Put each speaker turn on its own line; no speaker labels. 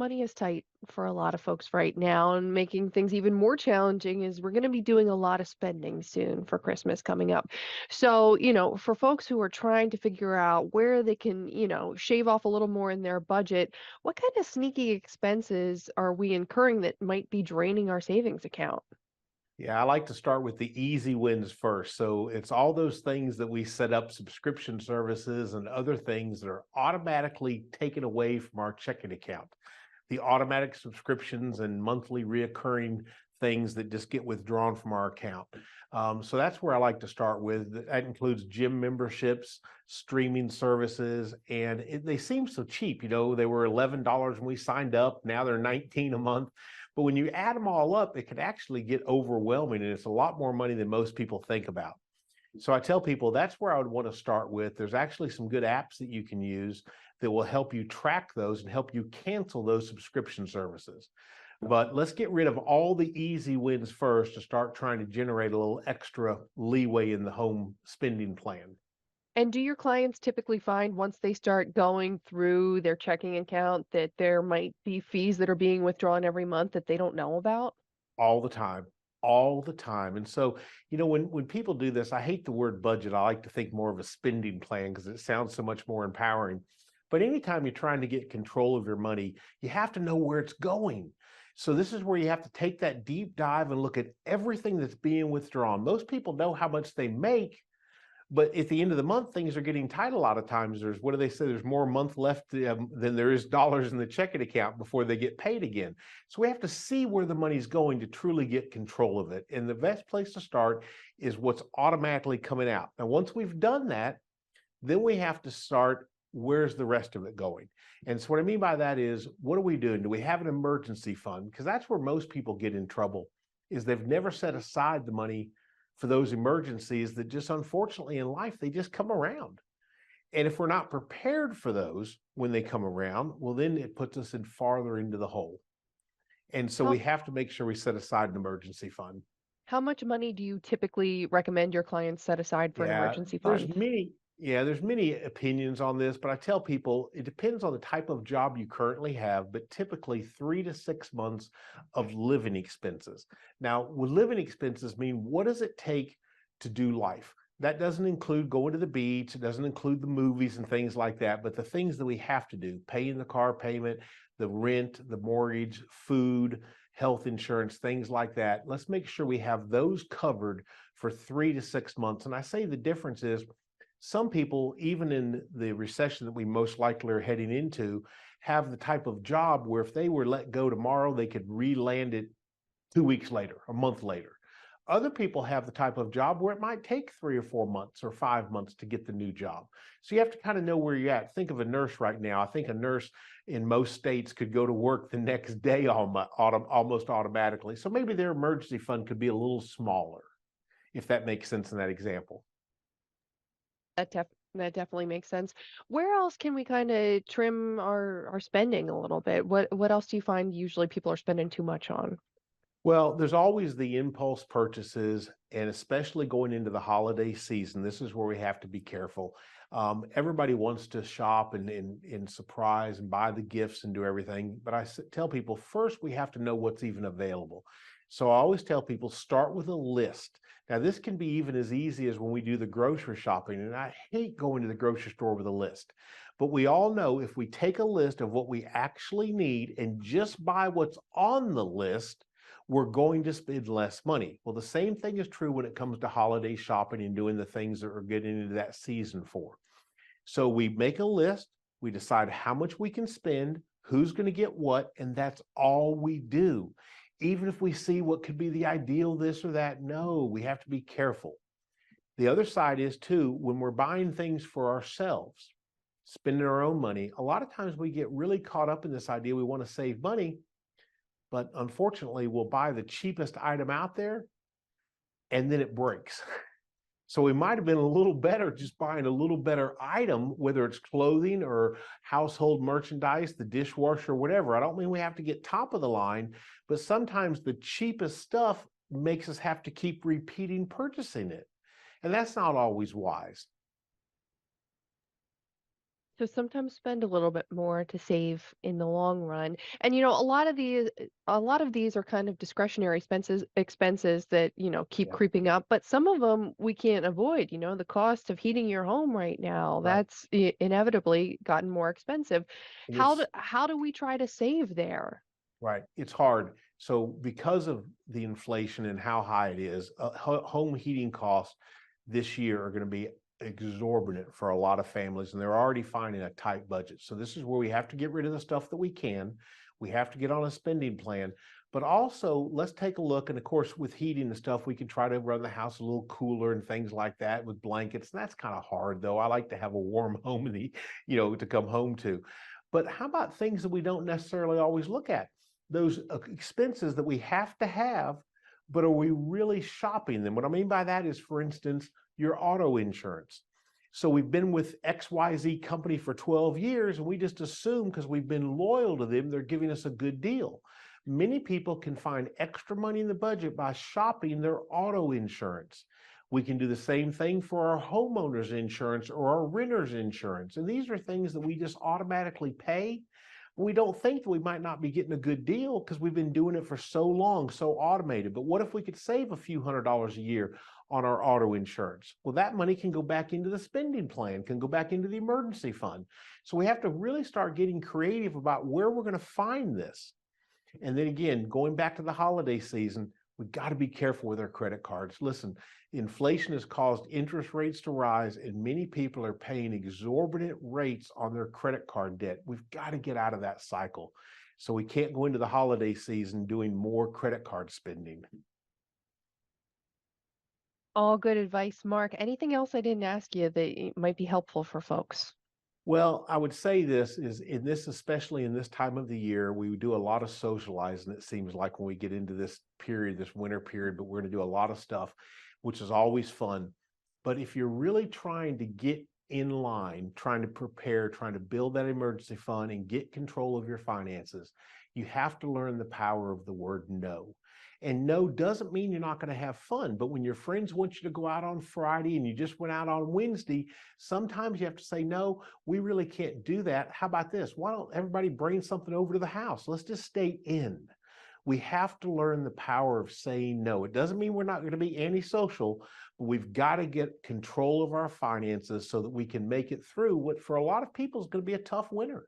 Money is tight for a lot of folks right now, and making things even more challenging is we're going to be doing a lot of spending soon for Christmas coming up. So, for folks who are trying to figure out where they can, shave off a little more in their budget, what kind of sneaky expenses are we incurring that might be draining our savings account?
Yeah, I like to start with the easy wins first. So it's all those things that we set up subscription services and other things that are automatically taken away from our checking account. The automatic subscriptions and monthly reoccurring things that just get withdrawn from our account. So that's where I like to start with. That includes gym memberships, streaming services, and they seem so cheap. They were $11 when we signed up. Now they're 19 a month. But when you add them all up, it could actually get overwhelming, and it's a lot more money than most people think about. So I tell people that's where I would want to start with. There's actually some good apps that you can use that will help you track those and help you cancel those subscription services. But let's get rid of all the easy wins first to start trying to generate a little extra leeway in the home spending plan.
And do your clients typically find once they start going through their checking account that there might be fees that are being withdrawn every month that they don't know about?
All the time, all the time. And so, when people do this, I hate the word budget. I like to think more of a spending plan because it sounds so much more empowering. But anytime you're trying to get control of your money, you have to know where it's going. So this is where you have to take that deep dive and look at everything that's being withdrawn. Most people know how much they make, but at the end of the month, things are getting tight a lot of times. What do they say? There's more a month left than there is dollars in the checking account before they get paid again. So we have to see where the money's going to truly get control of it. And the best place to start is what's automatically coming out. Now, once we've done that, then we have to start, where's the rest of it going? And so what I mean by that is, what are we doing? Do we have an emergency fund? Because that's where most people get in trouble, is they've never set aside the money for those emergencies that just unfortunately in life, they just come around. And if we're not prepared for those when they come around, well, then it puts us in farther into the hole. And so we
How
have to make sure we set aside an emergency fund.
how much money do you typically recommend your clients set aside for an
Yeah,
emergency
there's
fund?
many, yeah, there's many opinions on this, but I tell people it depends on the type of job you currently have, but typically 3 to 6 months of living expenses. Now, with living expenses mean what does it take to do life? That doesn't include going to the beach, it doesn't include the movies and things like that, but the things that we have to do, paying the car payment, the rent, the mortgage, food, health insurance, things like that. Let's make sure we have those covered for 3 to 6 months. And I say the difference is some people, even in the recession that we most likely are heading into, have the type of job where if they were let go tomorrow, they could re-land it 2 weeks later, a month later. Other people have the type of job where it might take 3 or 4 months or 5 months to get the new job. So you have to kind of know where you're at. Think of a nurse right now. I think a nurse in most states could go to work the next day almost automatically. So maybe their emergency fund could be a little smaller, if that makes sense in that example.
That definitely makes sense. Where else can we kind of trim our spending a little bit? What else do you find usually people are spending too much on?
Well, there's always the impulse purchases, and especially going into the holiday season, this is where we have to be careful. Everybody wants to shop and surprise and buy the gifts and do everything, but tell people first we have to know what's even available. So I always tell people start with a list. Now, this can be even as easy as when we do the grocery shopping, and I hate going to the grocery store with a list. But we all know if we take a list of what we actually need and just buy what's on the list, we're going to spend less money. Well, the same thing is true when it comes to holiday shopping and doing the things that we're getting into that season for. So we make a list, we decide how much we can spend, who's going to get what, and that's all we do. Even if we see what could be the ideal this or that, no, we have to be careful. The other side is too, when we're buying things for ourselves, spending our own money, a lot of times we get really caught up in this idea we want to save money, but unfortunately we'll buy the cheapest item out there and then it breaks. So we might have been a little better just buying a little better item, whether it's clothing or household merchandise, the dishwasher, whatever. I don't mean we have to get top of the line, but sometimes the cheapest stuff makes us have to keep repeating purchasing it. And that's not always wise.
So sometimes spend a little bit more to save in the long run. And a lot of these are kind of discretionary expenses that, keep
Yeah.
creeping up, but some of them we can't avoid, the cost of heating your home right now.
Right.
That's inevitably gotten more expensive.
And it's
How do we try to save there?
right. It's hard. So because of the inflation and how high it is, home heating costs this year are going to be exorbitant for a lot of families, and they're already finding a tight budget. So this is where we have to get rid of the stuff that we can. We have to get on a spending plan, but also let's take a look. And of course, with heating and stuff, we can try to run the house a little cooler and things like that with blankets. And that's kind of hard, though. I like to have a warm home in to come home to. But how about things that we don't necessarily always look at? Those expenses that we have to have, but are we really shopping them? What I mean by that is, for instance, your auto insurance. So we've been with XYZ company for 12 years, and we just assume because we've been loyal to them, they're giving us a good deal. Many people can find extra money in the budget by shopping their auto insurance. We can do the same thing for our homeowners insurance or our renters insurance. And these are things that we just automatically pay. We don't think that we might not be getting a good deal because we've been doing it for so long, so automated. But what if we could save a few $100s a year on our auto insurance? Well, that money can go back into the spending plan, can go back into the emergency fund. So we have to really start getting creative about where we're going to find this. And then again, going back to the holiday season, we've got to be careful with our credit cards. Listen, inflation has caused interest rates to rise, and many people are paying exorbitant rates on their credit card debt. We've got to get out of that cycle. So we can't go into the holiday season doing more credit card spending.
All good advice, Mark. Anything else I didn't ask you that might be helpful for folks?
Well, I would say this is in this, especially in this time of the year, we do a lot of socializing. It seems like when we get into this period, this winter period, but we're going to do a lot of stuff, which is always fun. But if you're really trying to get in line, trying to prepare, trying to build that emergency fund and get control of your finances, you have to learn the power of the word no. And no doesn't mean you're not going to have fun. But when your friends want you to go out on Friday and you just went out on Wednesday, sometimes you have to say, no, we really can't do that. How about this? Why don't everybody bring something over to the house? Let's just stay in. We have to learn the power of saying no. It doesn't mean we're not going to be antisocial, but we've got to get control of our finances so that we can make it through what for a lot of people is going to be a tough winter.